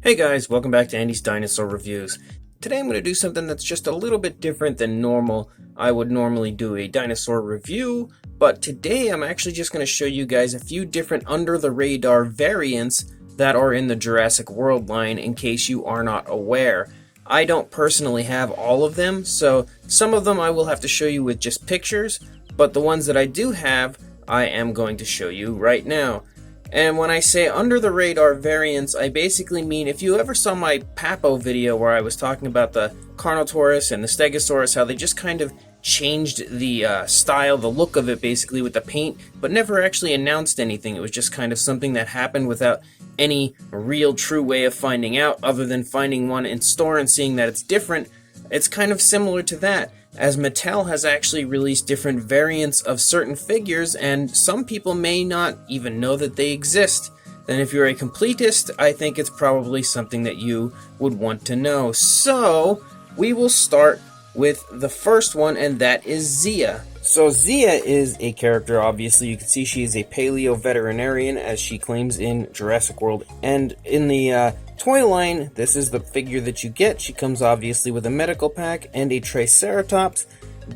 Hey guys, welcome back to Andy's Dinosaur Reviews. Today I'm going to do something that's just a little bit different than normal. I would normally do a dinosaur review, but today I'm actually just going to show you guys a few different under-the-radar variants that are in the Jurassic World line in case you are not aware. I don't personally have all of them, so some of them I will have to show you with just pictures, but the ones that I do have, I am going to show you right now. And when I say under the radar variants, I basically mean if you ever saw my Papo video where I was talking about the Carnotaurus and the Stegosaurus, how they just kind of changed the style, the look of it basically with the paint, but never actually announced anything. It was just kind of something that happened without any real true way of finding out other than finding one in store and seeing that it's different. It's kind of similar to that, as Mattel has actually released different variants of certain figures, and some people may not even know that they exist. Then if you're a completist, I think it's probably something that you would want to know. So, we will start with the first one, and that is Zia. So Zia is a character, obviously. You can see she is a paleo-veterinarian, as she claims in Jurassic World. And in the toy line, this is the figure that you get. She comes obviously with a medical pack and a Triceratops.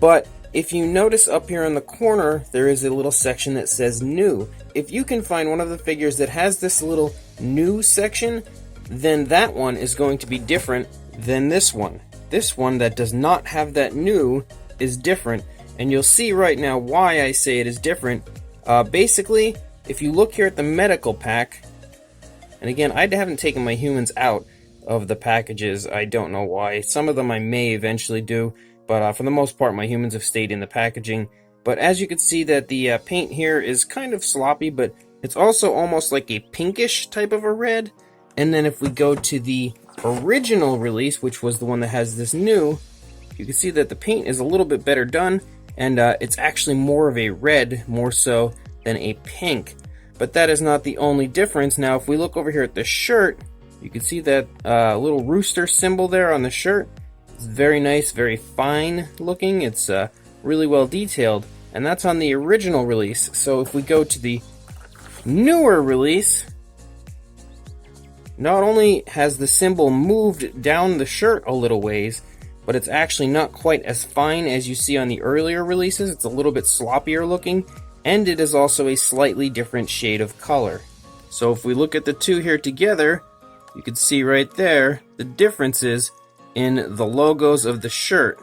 But if you notice up here in the corner, there is a little section that says new. If you can find one of the figures that has this little new section, then that one is going to be different than this one. This one that does not have that new is different. And you'll see right now why I say it is different. Basically, if you look here at the medical pack, and again, I haven't taken my humans out of the packages. I don't know why. Some of them I may eventually do, but for the most part, my humans have stayed in the packaging. But as you can see that the paint here is kind of sloppy, but it's also almost like a pinkish type of a red. And then if we go to the original release, which was the one that has this new, you can see that the paint is a little bit better done. And it's actually more of a red, more so than a pink. But that is not the only difference. Now, if we look over here at the shirt, you can see that little rooster symbol there on the shirt. It's very nice, very fine looking. It's really well detailed. And that's on the original release. So if we go to the newer release, not only has the symbol moved down the shirt a little ways, but it's actually not quite as fine as you see on the earlier releases. It's a little bit sloppier looking, and it is also a slightly different shade of color. So if we look at the two here together, you can see right there the differences in the logos of the shirt.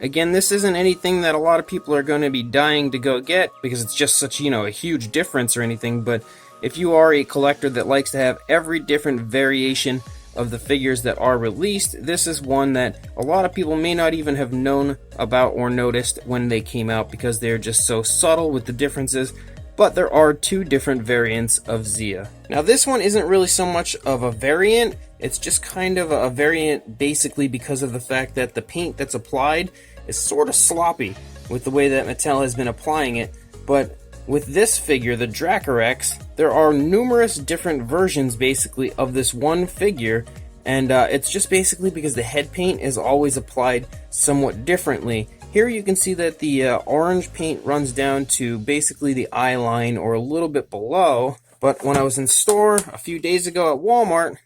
Again, this isn't anything that a lot of people are going to be dying to go get because it's just such, a huge difference or anything, but if you are a collector that likes to have every different variation of the figures that are released, this is one that a lot of people may not even have known about or noticed when they came out because they're just so subtle with the differences. But there are two different variants of Zia. Now this one isn't really so much of a variant, it's just kind of a variant basically because of the fact that the paint that's applied is sort of sloppy with the way that Mattel has been applying it. But with this figure, the Drac RX, there are numerous different versions basically of this one figure, and it's just basically because the head paint is always applied somewhat differently. Here you can see that the orange paint runs down to basically the eye line or a little bit below, but when I was in store a few days ago at Walmart,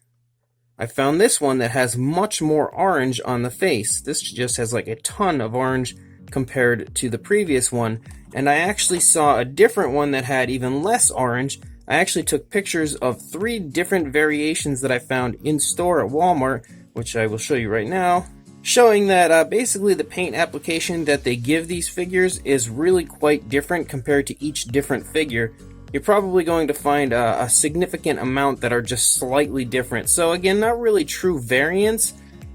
I found this one that has much more orange on the face. This just has like a ton of orange compared to the previous one. And I actually saw a different one that had even less orange. I actually took pictures of 3 different variations that I found in store at Walmart, which I will show you right now, showing that basically the paint application that they give these figures is really quite different compared to each different figure. You're probably going to find a significant amount that are just slightly different. So again, not really true variants,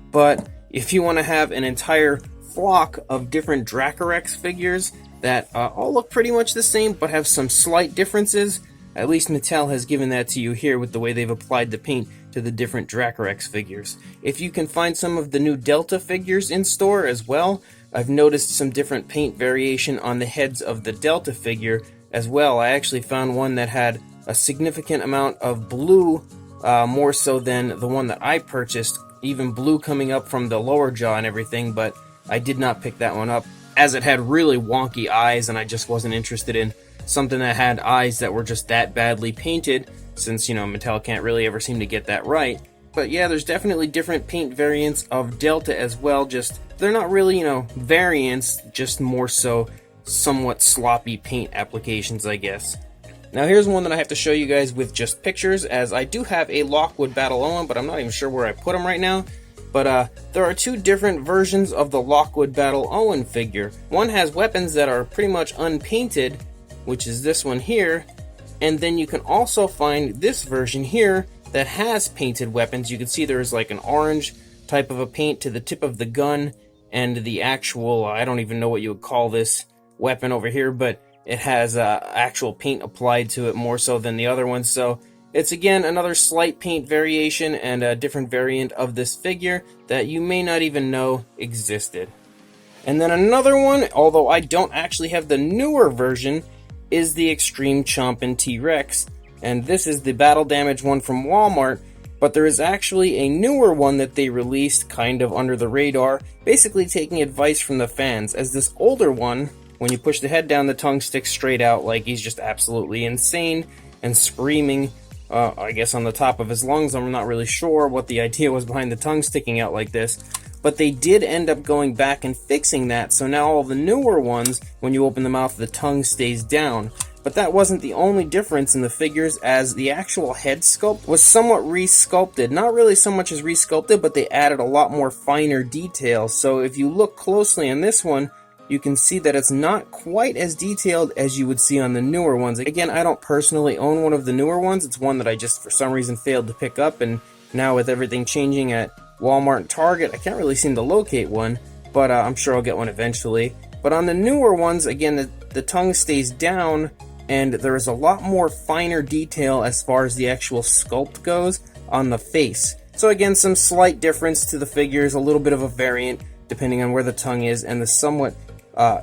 but if you want to have an entire flock of different Drac RX figures that all look pretty much the same but have some slight differences, at least Mattel has given that to you here with the way they've applied the paint to the different Drac RX figures. If you can find some of the new Delta figures in store as well, I've noticed some different paint variation on the heads of the Delta figure as well. I actually found one that had a significant amount of blue, more so than the one that I purchased, even blue coming up from the lower jaw and everything, but I did not pick that one up, as it had really wonky eyes and I just wasn't interested in something that had eyes that were just that badly painted, since, you know, Mattel can't really ever seem to get that right. But yeah, there's definitely different paint variants of Delta as well, just they're not really, you know, variants, just more so somewhat sloppy paint applications, I guess. Now here's one that I have to show you guys with just pictures, as I do have a Lockwood Battle Owen, but I'm not even sure where I put him right now. But there are two different versions of the Lockwood Battle Owen figure. One has weapons that are pretty much unpainted, which is this one here, and then you can also find this version here that has painted weapons. You can see there's like an orange type of a paint to the tip of the gun, and the actual, I don't even know what you would call this weapon over here, but it has actual paint applied to it more so than the other one. So it's again another slight paint variation and a different variant of this figure that you may not even know existed. And then another one, although I don't actually have the newer version, is the Extreme Chompin' T-Rex. And this is the battle damage one from Walmart, but there is actually a newer one that they released kind of under the radar, basically taking advice from the fans, as this older one, when you push the head down, the tongue sticks straight out like he's just absolutely insane and screaming, I guess on the top of his lungs. I'm not really sure what the idea was behind the tongue sticking out like this, but they did end up going back and fixing that, so now all the newer ones, when you open the mouth, the tongue stays down. But that wasn't the only difference in the figures, as the actual head sculpt was somewhat re-sculpted. Not really so much as re-sculpted, but they added a lot more finer details. So if you look closely on this one, you can see that it's not quite as detailed as you would see on the newer ones. Again, I don't personally own one of the newer ones. It's one that I just for some reason failed to pick up, and now with everything changing at Walmart and Target, I can't really seem to locate one, but I'm sure I'll get one eventually. But on the newer ones, again, the tongue stays down, and there is a lot more finer detail as far as the actual sculpt goes on the face. So again, some slight difference to the figures, a little bit of a variant depending on where the tongue is, and the somewhat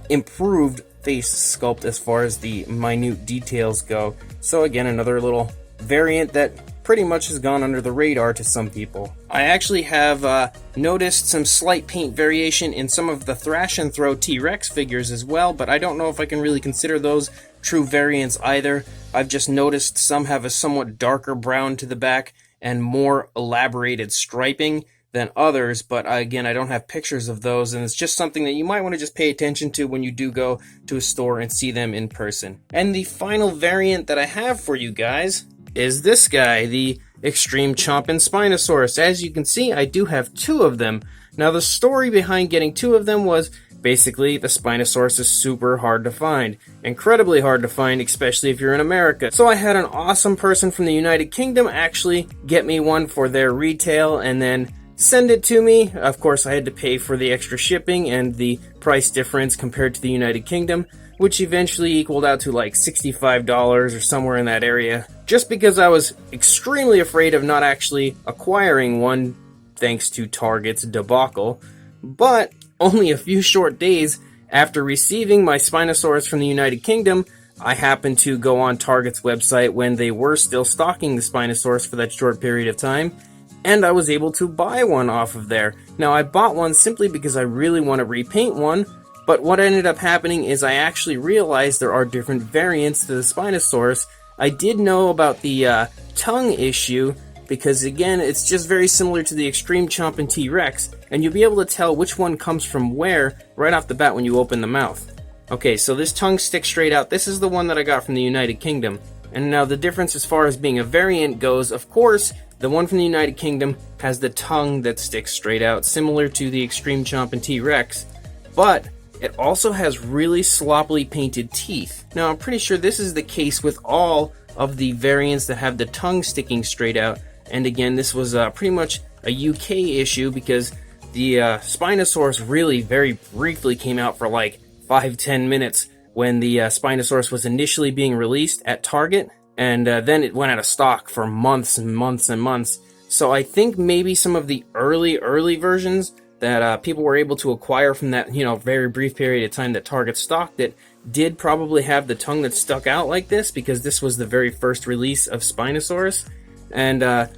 improved face sculpt as far as the minute details go. So again, another little variant that pretty much has gone under the radar to some people. I actually have noticed some slight paint variation in some of the Thrash and Throw T-Rex figures as well, but I don't know if I can really consider those true variants either. I've just noticed some have a somewhat darker brown to the back and more elaborated striping than others, but again, I don't have pictures of those, and it's just something that you might want to just pay attention to when you do go to a store and see them in person. And the final variant that I have for you guys is this guy, the Extreme Chompin' Spinosaurus. As you can see, I do have two of them. Now, the story behind getting two of them was basically the Spinosaurus is super hard to find. Incredibly hard to find, especially if you're in America. So I had an awesome person from the United Kingdom actually get me one for their retail and then send it to me. Of course, I had to pay for the extra shipping and the price difference compared to the United Kingdom, which eventually equaled out to like $65 or somewhere in that area, just because I was extremely afraid of not actually acquiring one thanks to Target's debacle. But only a few short days after receiving my Spinosaurus from the United Kingdom, I happened to go on Target's website when they were still stocking the Spinosaurus for that short period of time, and I was able to buy one off of there. Now, I bought one simply because I really want to repaint one, but what ended up happening is I actually realized there are different variants to the Spinosaurus. I did know about the tongue issue, because again, it's just very similar to the Extreme Chompin' T-Rex, and you'll be able to tell which one comes from where right off the bat when you open the mouth. Okay, so this tongue sticks straight out. This is the one that I got from the United Kingdom. And now the difference as far as being a variant goes, of course, the one from the United Kingdom has the tongue that sticks straight out, similar to the Extreme Chompin' T-Rex, but it also has really sloppily painted teeth. Now, I'm pretty sure this is the case with all of the variants that have the tongue sticking straight out. And again, this was pretty much a UK issue, because the Spinosaurus really very briefly came out for like 5-10 minutes when the Spinosaurus was initially being released at Target, and then it went out of stock for months and months and months. So I think maybe some of the early versions that people were able to acquire from that, very brief period of time that Target stocked it, did probably have the tongue that stuck out like this, because this was the very first release of Spinosaurus. And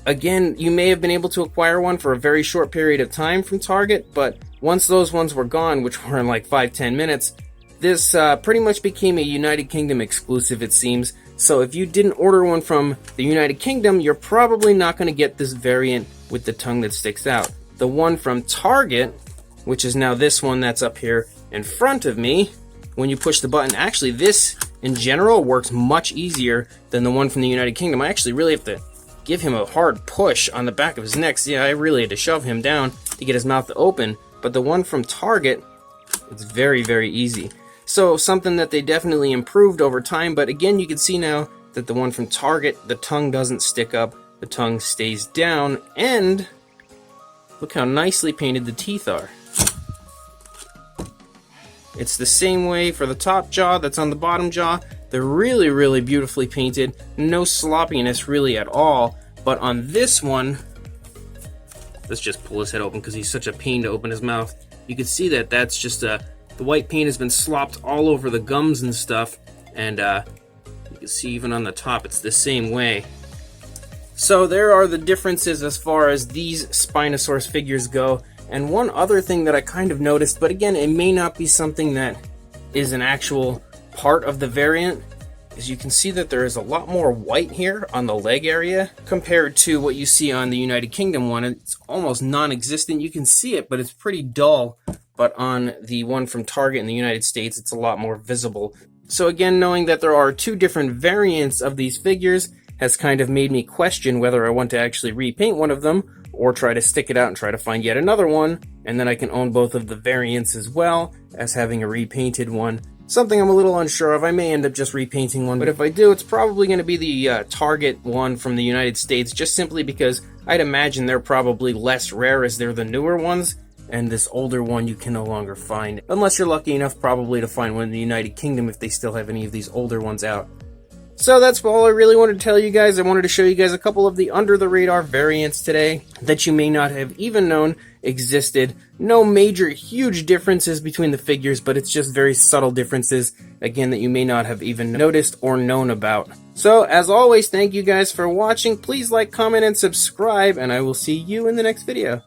again, you may have been able to acquire one for a very short period of time from Target, but once those ones were gone, which were in like 5-10 minutes, This pretty much became a United Kingdom exclusive, it seems. So if you didn't order one from the United Kingdom, you're probably not going to get this variant with the tongue that sticks out. The one from Target, which is now this one that's up here in front of me, when you push the button, actually this in general works much easier than the one from the United Kingdom. I actually really have to give him a hard push on the back of his neck. See, I really had to shove him down to get his mouth to open. But the one from Target, it's very, very easy. So something that they definitely improved over time, but again, you can see now that the one from Target, the tongue doesn't stick up, the tongue stays down, and look how nicely painted the teeth are. It's the same way for the top jaw that's on the bottom jaw. They're really, really beautifully painted. No sloppiness really at all, but on this one, let's just pull his head open because he's such a pain to open his mouth. You can see that that's just the white paint has been slopped all over the gums and stuff, and you can see even on the top it's the same way. So there are the differences as far as these Spinosaurus figures go. And one other thing that I kind of noticed, but again, it may not be something that is an actual part of the variant, is you can see that there is a lot more white here on the leg area compared to what you see on the United Kingdom one. It's almost non-existent. You can see it, but it's pretty dull. But on the one from Target in the United States, it's a lot more visible. So again, knowing that there are two different variants of these figures has kind of made me question whether I want to actually repaint one of them or try to stick it out and try to find yet another one, and then I can own both of the variants as well as having a repainted one. Something I'm a little unsure of. I may end up just repainting one, but if I do, it's probably going to be the Target one from the United States, just simply because I'd imagine they're probably less rare as they're the newer ones, and this older one you can no longer find. Unless you're lucky enough probably to find one in the United Kingdom if they still have any of these older ones out. So that's all I really wanted to tell you guys. I wanted to show you guys a couple of the under-the-radar variants today that you may not have even known existed. No major, huge differences between the figures, but it's just very subtle differences, again, that you may not have even noticed or known about. So, as always, thank you guys for watching. Please like, comment, and subscribe, and I will see you in the next video.